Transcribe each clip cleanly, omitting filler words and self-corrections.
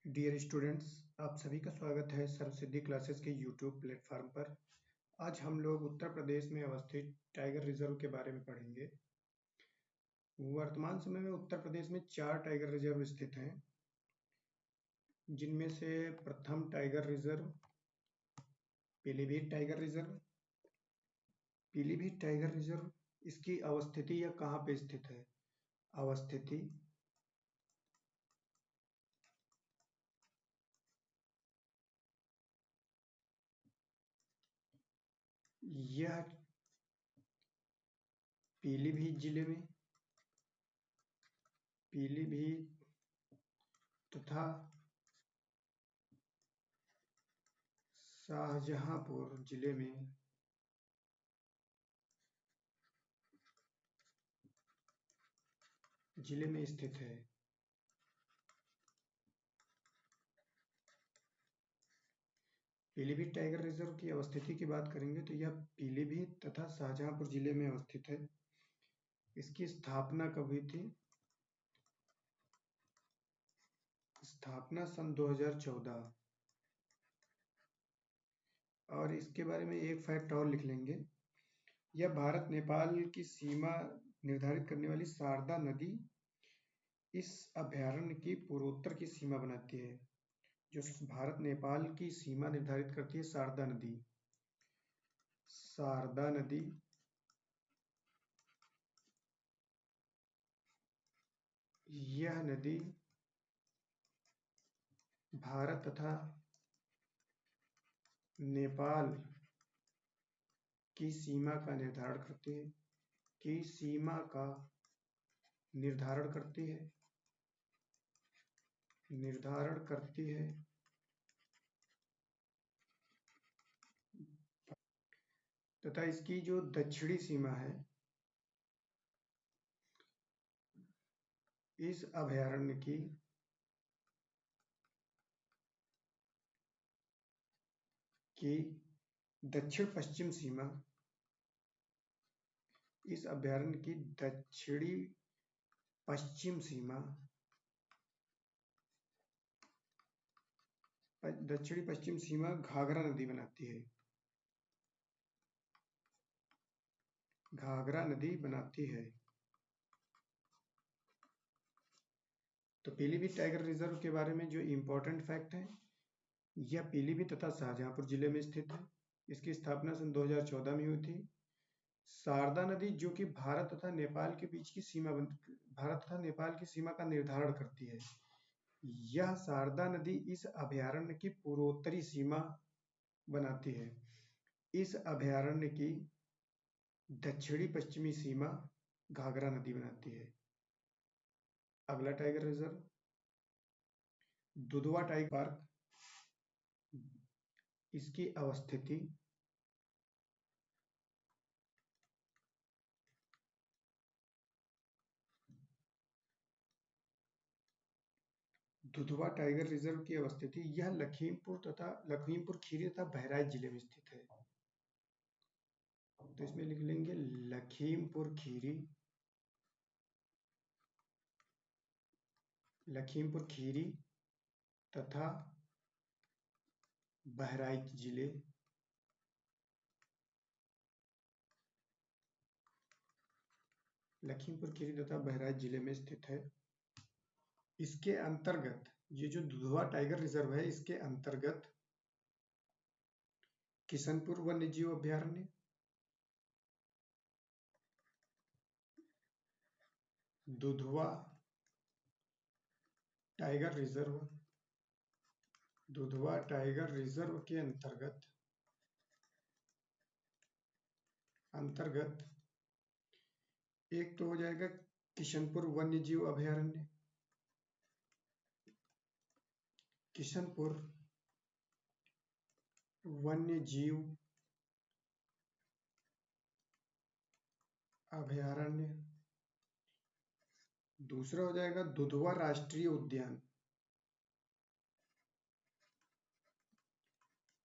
Dear students, आप सभी का स्वागत है सर्वसिद्धि क्लासेस के यूट्यूब प्लेटफॉर्म पर। आज हम लोग उत्तर प्रदेश में अवस्थित टाइगर रिजर्व के बारे में पढ़ेंगे। वर्तमान समय में उत्तर प्रदेश में 4 टाइगर रिजर्व स्थित हैं, जिनमें से प्रथम tiger reserve Pilibhit tiger reserve. Pilibhit tiger reserve, इसकी अवस्थिति यह कहाँ पे स्थित है? अवस्थिति यह पीलीभीत जिले में, पीलीभीत तथा शाहजहांपुर जिले में स्थित है। पीलीभीत टाइगर रिजर्व की अवस्थिति की बात करेंगे तो यह पीलीभीत तथा शाहजहांपुर जिले में अवस्थित है। इसकी स्थापना कब हुई थी? स्थापना सन 2014। और इसके बारे में एक फैक्ट और लिख लेंगे। यह भारत नेपाल की सीमा निर्धारित करने वाली शारदा नदी इस अभयारण्य की पूर्वोत्तर की सीमा बनाती है। जो भारत नेपाल की सीमा निर्धारित करती है शारदा नदी। शारदा नदी यह नदी भारत तथा नेपाल की सीमा का निर्धारण करती है, निर्धारण करती है तथा इसकी जो दक्षिणी सीमा है, इस अभयारण्य की दक्षिण पश्चिम सीमा, इस अभयारण्य की दक्षिणी पश्चिम सीमा घाघरा नदी बनाती है। घाघरा नदी बनाती है। तो पीलीभीत टाइगर रिजर्व के बारे में जो इम्पोर्टेंट फैक्ट है, यह पीलीभीत तथा शाहजहांपुर जिले में स्थित है। इसकी स्थापना सन 2014 में हुई थी। शारदा नदी, जो कि भारत तथा नेपाल की सीमा का निर्धारण करती है, यह शारदा नदी इस अभयारण्य की पूर्वोत्तरी सीमा बनाती है। इस अभयारण्य की दक्षिणी पश्चिमी सीमा घाघरा नदी बनाती है। अगला tiger reserve Dudhwa tiger park. इसकी अवस्थिति दुधवा टाइगर रिजर्व की अवस्थिति यह लखीमपुर खीरी तथा बहराइच जिले में स्थित है। तो इसमें लिख लेंगे लखीमपुर खीरी तथा बहराइच जिले लखीमपुर खीरी तथा बहराइच जिले में स्थित है। इसके अंतर्गत ये जो दुधवा टाइगर रिजर्व है, इसके अंतर्गत किशनपुर वन्यजीव अभयारण्य, दुधवा टाइगर रिजर्व के अंतर्गत एक तो हो जाएगा किशनपुर वन्यजीव अभयारण्य, किशनपुर वन्यजीव अभयारण्य। दूसरा हो जाएगा दुधवा राष्ट्रीय उद्यान,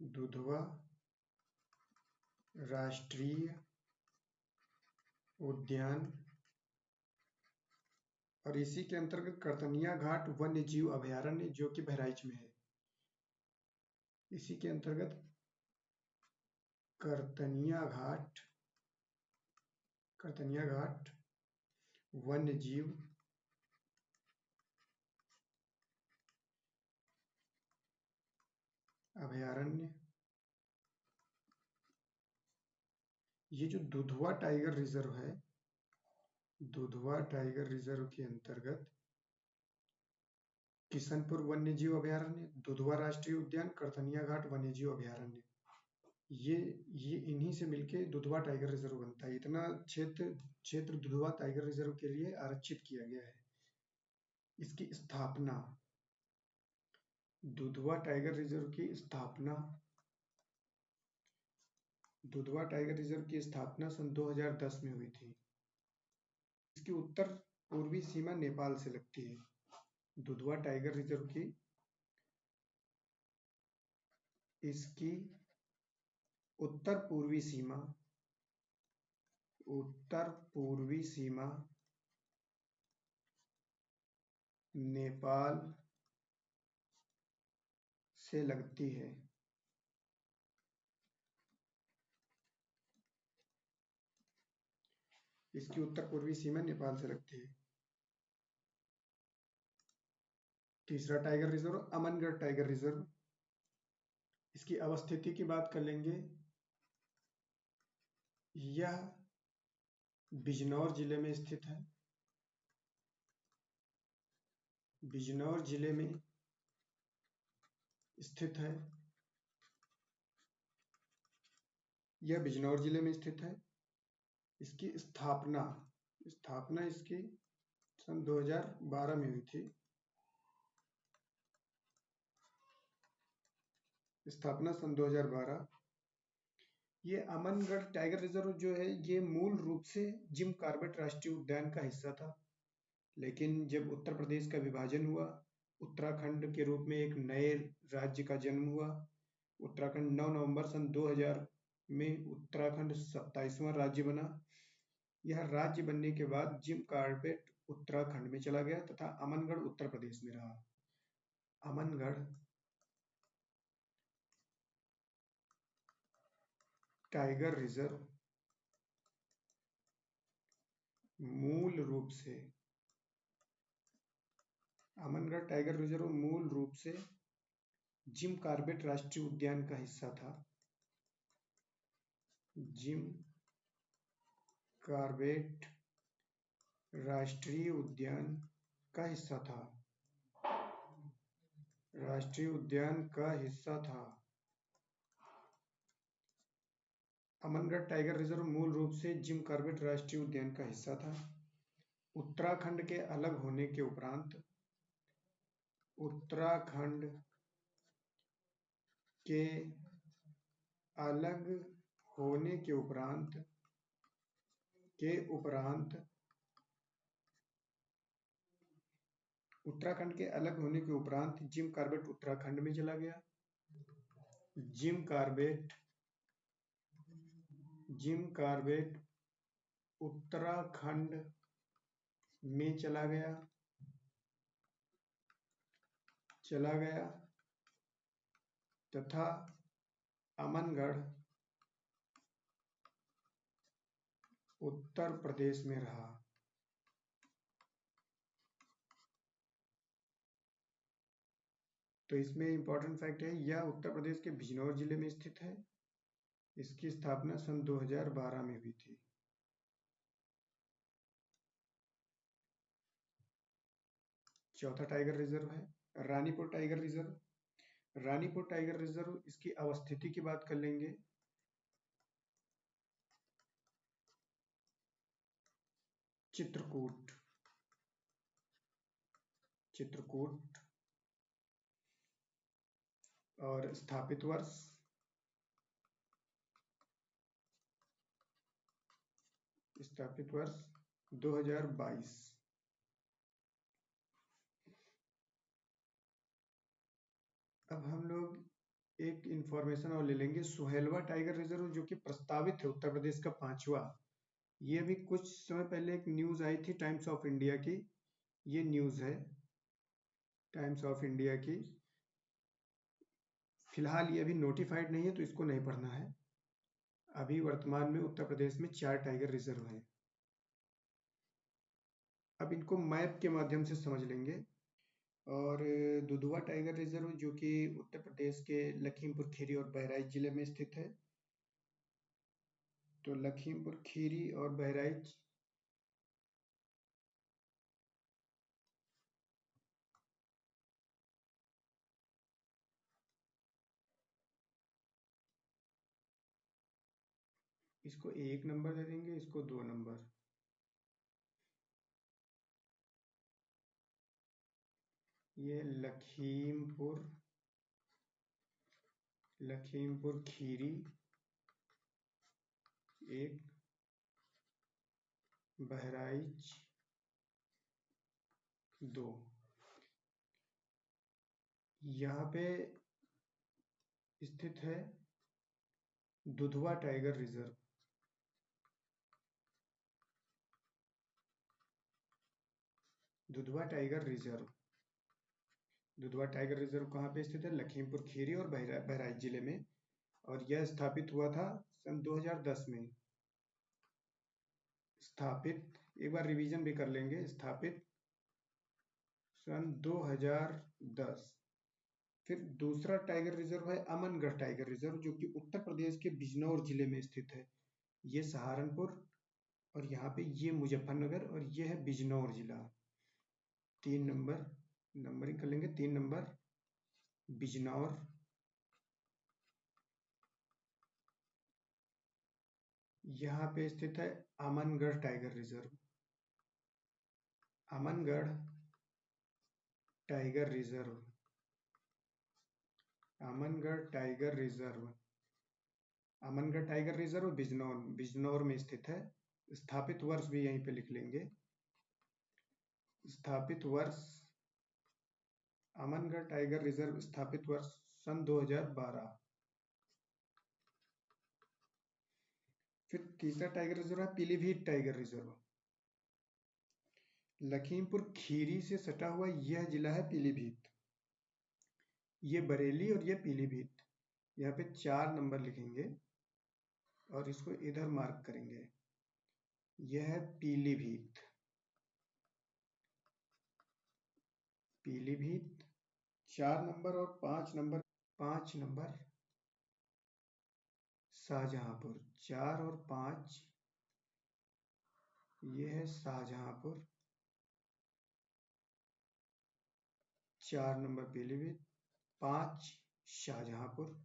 दुधवा राष्ट्रीय उद्यान और इसी के अंतर्गत करतनिया घाट वन्य जीव अभयारण्य जो कि बहराइच में है। इसी के अंतर्गत करतनिया घाट वन्य जीव अभयारण्य। ये जो दुधवा टाइगर रिजर्व है, दुधवा टाइगर रिजर्व के अंतर्गत किशनपुर वन्यजीव अभयारण्य, दुधवा राष्ट्रीय उद्यान, करतनिया घाट वन्यजीव अभयारण्य, ये इन्हीं से मिलके दुधवा टाइगर रिजर्व बनता है। इतना क्षेत्र दुधवा टाइगर रिजर्व के लिए आरक्षित किया गया है। इसकी स्थापना, दुधवा टाइगर रिजर्व की स्थापना, दुधवा टाइगर रिजर्व की स्थापना सन 2010 में हुई थी। इसकी उत्तर पूर्वी सीमा नेपाल से लगती है। दुधवा टाइगर रिजर्व की इसकी उत्तर पूर्वी सीमा नेपाल से लगती है। इसकी उत्तर पूर्वी सीमा नेपाल से लगती है। तीसरा tiger reserve Amangarh tiger reserve. इसकी अवस्थिति की बात कर लेंगे। यह बिजनौर जिले में स्थित है। बिजनौर जिले में स्थित है। यह बिजनौर जिले में स्थित है। इसकी स्थापना इसकी सन 2012 में हुई थी। स्थापना सन 2012। ये अमनगढ़ टाइगर रिजर्व जो है ये मूल रूप से जिम कॉर्बेट राष्ट्रीय उद्यान का हिस्सा था, लेकिन जब उत्तर प्रदेश का विभाजन हुआ, उत्तराखंड के रूप में एक नए राज्य का जन्म हुआ। उत्तराखंड 9 नवंबर सन 2000 में उत्तराखंड 27वां राज्य बना। यह राज्य बनने के बाद जिम कॉर्बेट उत्तराखंड में चला गया तथा अमनगढ़ उत्तर प्रदेश में रहा। अमनगढ़ टाइगर रिजर्व मूल रूप से जिम कॉर्बेट राष्ट्रीय उद्यान का हिस्सा था। जिम कॉर्बेट राष्ट्रीय उद्यान का हिस्सा था। अमनगढ़ टाइगर रिजर्व मूल रूप से जिम कॉर्बेट राष्ट्रीय उद्यान का हिस्सा था। उत्तराखंड के अलग होने के उपरांत जिम कॉर्बेट उत्तराखंड में चला गया। जिम कॉर्बेट उत्तराखंड में चला गया तथा अमनगढ़ उत्तर प्रदेश में रहा। तो इसमें इंपॉर्टेंट फैक्ट है, यह उत्तर प्रदेश के बिजनौर जिले में स्थित है। इसकी स्थापना सन 2012 में हुई थी। चौथा टाइगर रिजर्व है Ranipur tiger reserve. Ranipur tiger reserve, इसकी अवस्थिति की बात कर लेंगे। चित्रकूट और स्थापित वर्ष 2022। अब हम लोग एक इंफॉर्मेशन और ले लेंगे। सुहेलवा टाइगर रिजर्व जो कि प्रस्तावित है उत्तर प्रदेश का 5वां। ये भी कुछ समय पहले एक न्यूज आई थी टाइम्स ऑफ इंडिया की ये न्यूज़ है टाइम्स ऑफ इंडिया की। फिलहाल ये अभी नोटिफाइड नहीं है तो इसको नहीं पढ़ना है। अभी वर्तमान में उत्तर प्रदेश में 4 टाइगर रिजर्व हैं। अब इनको मैप के माध्यम से समझ लेंगे। और दुधवा टाइगर रिजर्व जो कि उत्तर प्रदेश के लखीमपुर खीरी और बहराइच जिले में स्थित है। तो लखीमपुर खीरी और बहराइच इसको 1 नंबर दे देंगे, इसको 2 नंबर। ये लखीमपुर खीरी 1, बहराइच 2। यहाँ पे स्थित है Dudhwa tiger reserve. Dudhwa tiger reserve Dudhwa tiger reserve कहाँ पे स्थित है? लखीमपुर खीरी और बहराइच जिले में। और यह स्थापित हुआ था सन 2010 में। स्थापित, एक बार रिवीजन भी कर लेंगे। स्थापित सन 2010। फिर दूसरा टाइगर रिजर्व है अमनगढ़ टाइगर रिजर्व, जो कि उत्तर प्रदेश के बिजनौर जिले में स्थित है। ये सहारनपुर और यहाँ पे ये मुजफ्फरनगर और ये है बिजनौर जिला। 3 नंबर नंबरिंग कर लेंगे। 3 नंबर बिजनौर। यहाँ पे स्थित है Amangarh tiger reserve. Amangarh tiger reserve. Amangarh tiger reserve. Amangarh tiger reserve Bijnor Bijnor में स्थित है। स्थापित वर्ष भी यहीं पे लिख लेंगे। स्थापित वर्ष अमनगढ़ टाइगर रिजर्व स्थापित वर्ष सन 2012। फिर तीसरा टाइगर रिजर्व है पीलीभीत टाइगर रिजर्व। लखीमपुर खीरी से सटा हुआ यह जिला है पीलीभीत। ये बरेली और ये पीलीभीत। यहाँ पे 4 नंबर लिखेंगे और इसको इधर मार्क करेंगे। यह है पीलीभीत। पीलीभीत 4 नंबर और 5 नंबर। 5 नंबर शाहजहांपुर। 4 और 5 ये है शाहजहांपुर। 4 नंबर पीलीभीत, 5 शाहजहांपुर।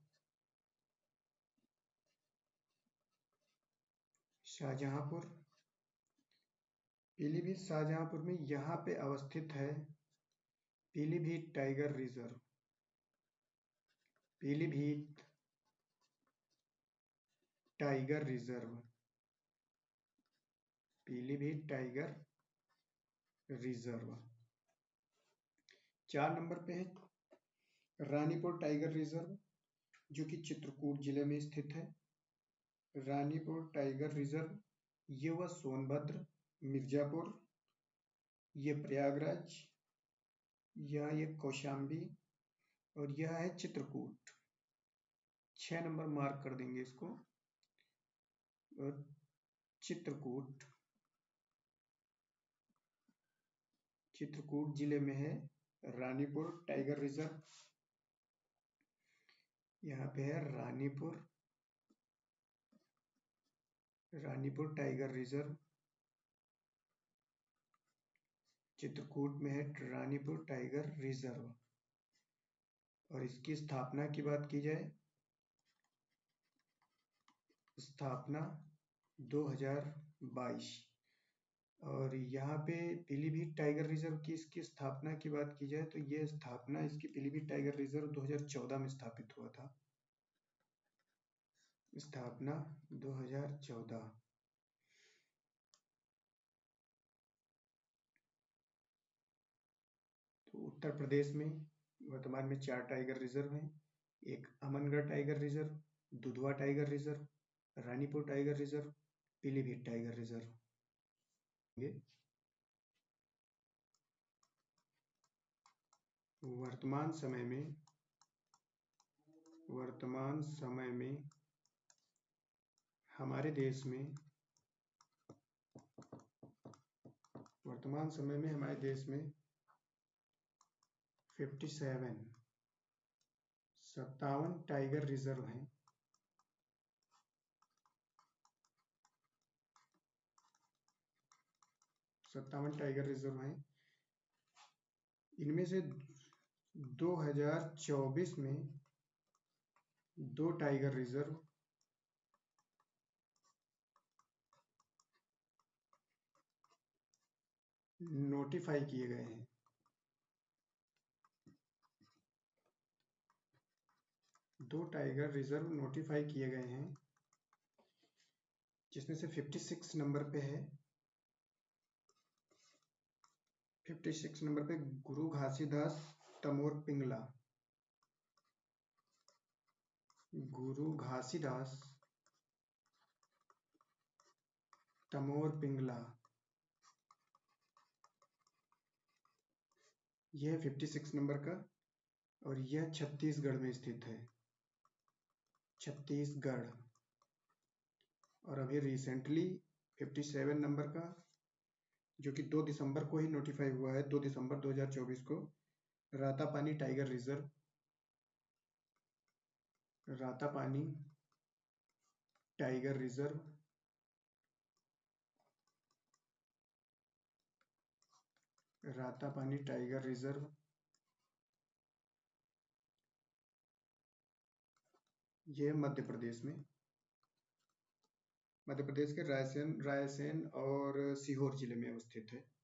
शाहजहांपुर पीलीभीत शाहजहांपुर में यहाँ पे अवस्थित है Pilibhit tiger reserve. Pilibhit tiger reserve. Pilibhit tiger reserve. 4 number पे है रानीपुर टाइगर रिजर्व, जो कि चित्रकूट जिले में स्थित है। Ranipur tiger reserve. ये हुआ सोनभद्र, मिर्जापुर, ये प्रयागराज, यह ये कौशाम्बी और यह है चित्रकूट। 6 नंबर मार्क कर देंगे इसको। और चित्रकूट चित्रकूट जिले में है रानीपुर टाइगर रिजर्व। यहाँ पे है रानीपुर टाइगर रिजर्व। चित्रकूट में है रानीपुर टाइगर रिजर्व। और इसकी स्थापना की बात की जाए, स्थापना 2022। और यहाँ पे पीलीभीत टाइगर रिजर्व की इसकी स्थापना की बात की जाए तो ये स्थापना इसकी पीलीभीत टाइगर रिजर्व 2014 में स्थापित हुआ था। स्थापना 2014। तो उत्तर प्रदेश में वर्तमान में 4 टाइगर रिजर्व हैं। एक Amangarh tiger reserve, Dudhwa tiger reserve, Ranipur tiger reserve, Pilibhit tiger reserve. वर्तमान समय में हमारे देश में 57 टाइगर रिजर्व हैं। 57 टाइगर रिजर्व हैं। इनमें से 2024 में 2 टाइगर रिजर्व नोटिफाई किए गए हैं। जिसमें से 56 नंबर पे है। 56 नंबर पे गुरु घासीदास तमोर पिंगला। गुरु घासीदास तमोर पिंगला, यह 56 नंबर का, और यह छत्तीसगढ़ में स्थित है। छत्तीसगढ़। और अभी रिसेंटली 57 नंबर का, जो कि 2 दिसंबर को ही नोटिफाई हुआ है, 2 दिसंबर 2024 को, Ratapani tiger reserve. Ratapani tiger reserve Ratapani tiger reserve ये मध्य प्रदेश के रायसेन और सीहोर जिले में स्थित है।